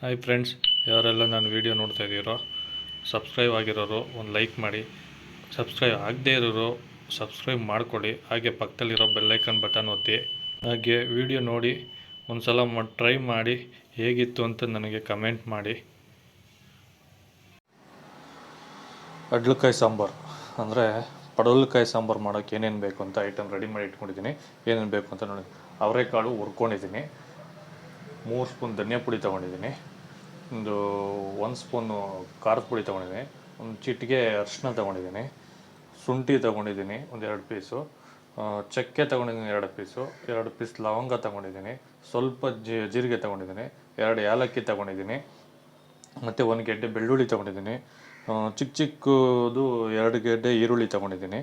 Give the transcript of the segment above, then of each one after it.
Hi friends, ಯಾರೆಲ್ಲ ನಾನು video ನೋಡ್ತಾ ಇದ್ದೀರೋ ಸಬ್ಸ್ಕ್ರೈಬ್ ಆಗಿರೋರು ಒಂದು ಲೈಕ್ ಮಾಡಿ, ಸಬ್ಸ್ಕ್ರೈಬ್ ಆಗದೇ ಇರೋರು ಸಬ್ಸ್ಕ್ರೈಬ್ ಮಾಡ್ಕೊಳ್ಳಿ. ಹಾಗೆ ಪಕ್ಕದಲ್ಲಿರೋ ಬೆಲ್ಲೈಕನ್ ಬಟನ್ ಒತ್ತಿ. ಹಾಗೆ ವೀಡಿಯೋ ನೋಡಿ ಒಂದು ಸಲ ಟ್ರೈ ಮಾಡಿ ಹೇಗಿತ್ತು ಅಂತ ನನಗೆ ಕಮೆಂಟ್ ಮಾಡಿ. ಅಡ್ಲಕಾಯಿ ಸಾಂಬಾರು ಅಂದರೆ ಪಡವಲಕಾಯಿ ಸಾಂಬಾರು ಮಾಡೋಕ್ಕೆ ಏನೇನು ಬೇಕು ಅಂತ ಐಟಮ್ ರೆಡಿ ಮಾಡಿ ಇಟ್ಕೊಂಡಿದ್ದೀನಿ. ಏನೇನು ಬೇಕು ಅಂತ ನೋಡಿ. ಅವರೆಕಾಳು ಹುರ್ಕೊಂಡಿದ್ದೀನಿ, 3 ಸ್ಪೂನ್ ಧನಿಯಾ ಪುಡಿ ತೊಗೊಂಡಿದ್ದೀನಿ, ಒಂದು ಸ್ಪೂನು ಖಾರದ ಪುಡಿ ತೊಗೊಂಡಿದ್ದೀನಿ, ಒಂದು ಚಿಟಿಕೆ ಅರಿಶಿನ ತೊಗೊಂಡಿದ್ದೀನಿ, ಶುಂಠಿ ತೊಗೊಂಡಿದ್ದೀನಿ ಒಂದು 2 ಪೀಸು, ಚಕ್ಕೆ ತೊಗೊಂಡಿದ್ದೀನಿ 2 ಪೀಸು, 2 ಪೀಸ್ ಲವಂಗ ತೊಗೊಂಡಿದ್ದೀನಿ, ಸ್ವಲ್ಪ ಜೀರಿಗೆ ತೊಗೊಂಡಿದ್ದೀನಿ, 2 ಏಲಕ್ಕಿ ತೊಗೊಂಡಿದ್ದೀನಿ, ಮತ್ತು 1 ಗೆಡ್ಡೆ ಬೆಳ್ಳುಳ್ಳಿ ತೊಗೊಂಡಿದ್ದೀನಿ, ಚಿಕ್ಕದು 2 ಗೆಡ್ಡೆ ಈರುಳ್ಳಿ ತೊಗೊಂಡಿದ್ದೀನಿ,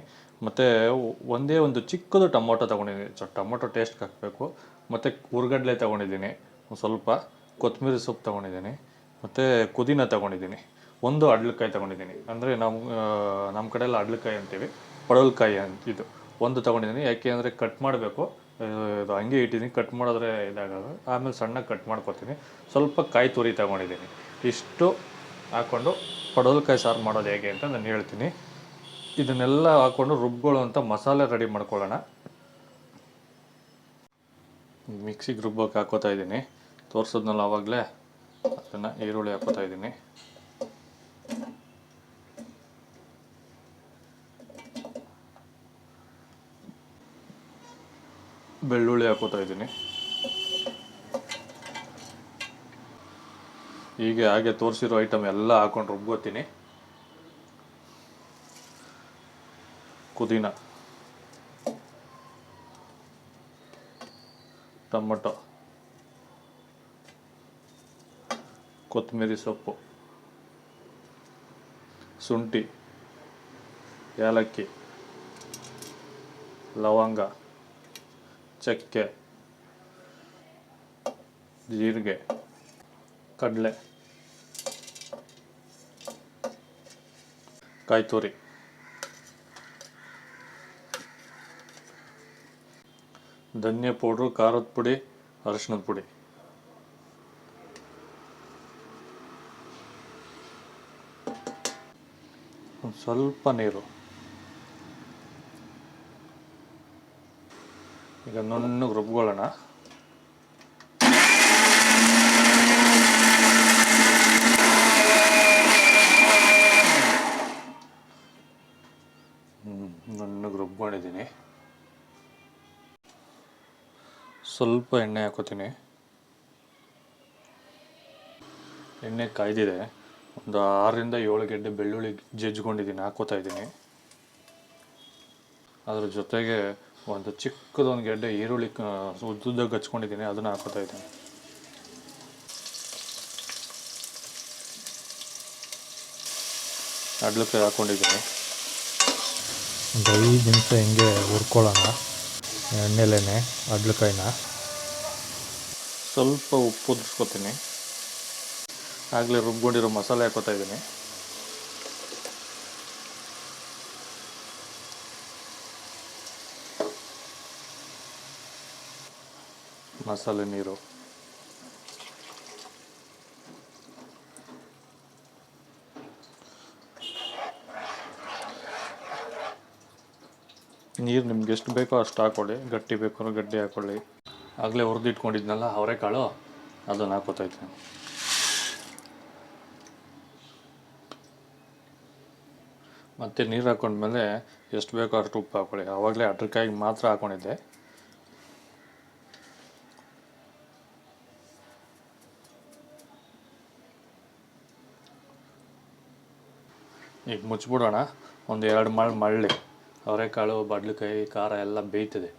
ಮತ್ತು ಒಂದೇ ಒಂದು ಚಿಕ್ಕದು ಟೊಮೊಟೊ ತೊಗೊಂಡಿದ್ದೀನಿ. ಟೊಮೊಟೊ ಟೇಸ್ಟ್ಗೆ ಹಾಕಬೇಕು. ಮತ್ತು ಹುರ್ಗಡ್ಲೆ ತೊಗೊಂಡಿದ್ದೀನಿ, ಸ್ವಲ್ಪ ಕೊತ್ತಂಬರಿ ಸೊಪ್ಪು ತೊಗೊಂಡಿದ್ದೀನಿ, ಮತ್ತು ಪುದೀನ ತೊಗೊಂಡಿದ್ದೀನಿ, ಒಂದು ಅಡ್ಲಕಾಯಿ ತೊಗೊಂಡಿದ್ದೀನಿ. ಅಂದರೆ ನಮ್ಮ ಕಡೆ ಎಲ್ಲ ಅಡ್ಲಕಾಯಿ ಅಂತೀವಿ, ಪಡವಲಕಾಯಿ ಇದು ಒಂದು ತೊಗೊಂಡಿದ್ದೀನಿ. ಯಾಕೆ ಅಂದರೆ ಕಟ್ ಮಾಡಬೇಕು, ಇದು ಹಂಗೆ ಇಟ್ಟಿದ್ದೀನಿ, ಕಟ್ ಮಾಡಿದ್ರೆ ಇದಾಗೋದು. ಆಮೇಲೆ ಸಣ್ಣಗೆ ಕಟ್ ಮಾಡ್ಕೊತೀನಿ. ಸ್ವಲ್ಪ ಕಾಯಿ ತುರಿ ತೊಗೊಂಡಿದ್ದೀನಿ. ಇಷ್ಟು ಹಾಕ್ಕೊಂಡು ಪಡವಲಕಾಯಿ ಸಾರು ಮಾಡೋದು ಹೇಗೆ ಅಂತ ನಾನು ಹೇಳ್ತೀನಿ. ಇದನ್ನೆಲ್ಲ ಹಾಕ್ಕೊಂಡು ರುಬ್ಕೊಳ್ಳೋಂಥ ಮಸಾಲೆ ರೆಡಿ ಮಾಡ್ಕೊಳ್ಳೋಣ. ಮಿಕ್ಸಿಗೆ ರುಬ್ಬೋಕೆ ಹಾಕೋತಾ ಇದ್ದೀನಿ, ತೋರಿಸಿದ್ನಲ್ಲ ಆವಾಗಲೇ. ಅದನ್ನು ಈರುಳ್ಳಿ ಹಾಕೋತಾ ಇದ್ದೀನಿ, ಬೆಳ್ಳುಳ್ಳಿ ಹಾಕೋತಾ ಇದ್ದೀನಿ. ಹೀಗೆ ಹಾಗೆ ತೋರಿಸಿರೋ ಐಟಮ್ ಎಲ್ಲ ಹಾಕೊಂಡು ರುಬ್ಕೋತೀನಿ. ಪುದೀನ, ಟೊಮೊಟೊ, ಕೊತ್ತಂಬರಿ ಸೊಪ್ಪು, ಶುಂಠಿ, ಏಲಕ್ಕಿ, ಲವಂಗ, ಚಕ್ಕೆ, ಜೀರಿಗೆ, ಕಡಲೆ, ಕಾಯಿ ತುರಿ, ಧನಿಯಾ ಪೌಡ್ರು, ಖಾರದ ಪುಡಿ, ಅರಿಶಿಣದ ಪುಡಿ, ಒಂದು ಸ್ವಲ್ಪ ನೀರು. ಈಗ ನುಣ್ಣಗೆ ರುಬ್ಕೊಳ್ಳೋಣ. ನುಣ್ಣಗೆ ರುಬ್ಕೊಂಡಿದ್ದೀನಿ. ಸ್ವಲ್ಪ ಎಣ್ಣೆ ಹಾಕೋತೀನಿ. ಎಣ್ಣೆ ಕಾಯ್ದಿದೆ. ಒಂದು 6ರಿಂದ 7 ಗೆಡ್ಡೆ ಬೆಳ್ಳುಳ್ಳಿ ಜಜ್ಕೊಂಡಿದ್ದೀನಿ, ಹಾಕೋತಾ ಇದ್ದೀನಿ. ಅದ್ರ ಜೊತೆಗೆ ಒಂದು ಚಿಕ್ಕದೊಂದು ಗೆಡ್ಡೆ ಈರುಳ್ಳಿ ಉದ್ದುದ್ದಾಗಿ ಹಚ್ಕೊಂಡಿದ್ದೀನಿ, ಅದನ್ನು ಹಾಕೋತಾ ಇದ್ದೀನಿ. ಅಡ್ಲಕಾಯಿ ಹಾಕ್ಕೊಂಡಿದ್ದೀನಿ. ಒಂದು 5 ನಿಮಿಷ ಹಿಂಗೆ ಹುರ್ಕೊಳ್ಳೋಣ ಎಣ್ಣೆಲೇನೆ ಅಡ್ಲಕಾಯಿನ. ಸ್ವಲ್ಪ ಉಪ್ಪು ಉದುರಿಸ್ಕೊತೀನಿ. ಆಗಲೇ ರುಬ್ಕೊಂಡಿರೋ ಮಸಾಲೆ ಹಾಕೋತಾ ಇದ್ದೀನಿ. ಮಸಾಲೆ ನೀರು, ನೀರು ನಿಮ್ಗೆ ಎಷ್ಟು ಬೇಕೋ ಅಷ್ಟು ಹಾಕ್ಕೊಳ್ಳಿ. ಗಟ್ಟಿ ಬೇಕಾದ್ರೂ ಗಟ್ಟಿ ಹಾಕ್ಕೊಳ್ಳಿ. ಆಗಲೇ ಹುರಿದಿಟ್ಕೊಂಡಿದ್ನಲ್ಲ ಅವರೆಕಾಳು, ಅದನ್ನು ಹಾಕೋತಾ ಇದ್ದೀನಿ. ಮತ್ತು ನೀರು ಹಾಕ್ಕೊಂಡ್ಮೇಲೆ ಎಷ್ಟು ಬೇಕೋ ಅಷ್ಟು ಉಪ್ಪು ಹಾಕ್ಕೊಳ್ಳಿ. ಆವಾಗಲೇ ಅಡ್ಲಕಾಯಿಗೆ ಮಾತ್ರ ಹಾಕ್ಕೊಂಡಿದ್ದೆ. ಈಗ ಮುಚ್ಚಿಬಿಡೋಣ. ಒಂದು 2 ಮಳ್ಳಿ ಅವರೆಕಾಳು, ಬಡ್ಲಕಾಯಿ, ಖಾರ ಎಲ್ಲ ಬೇಯ್ತದೆ.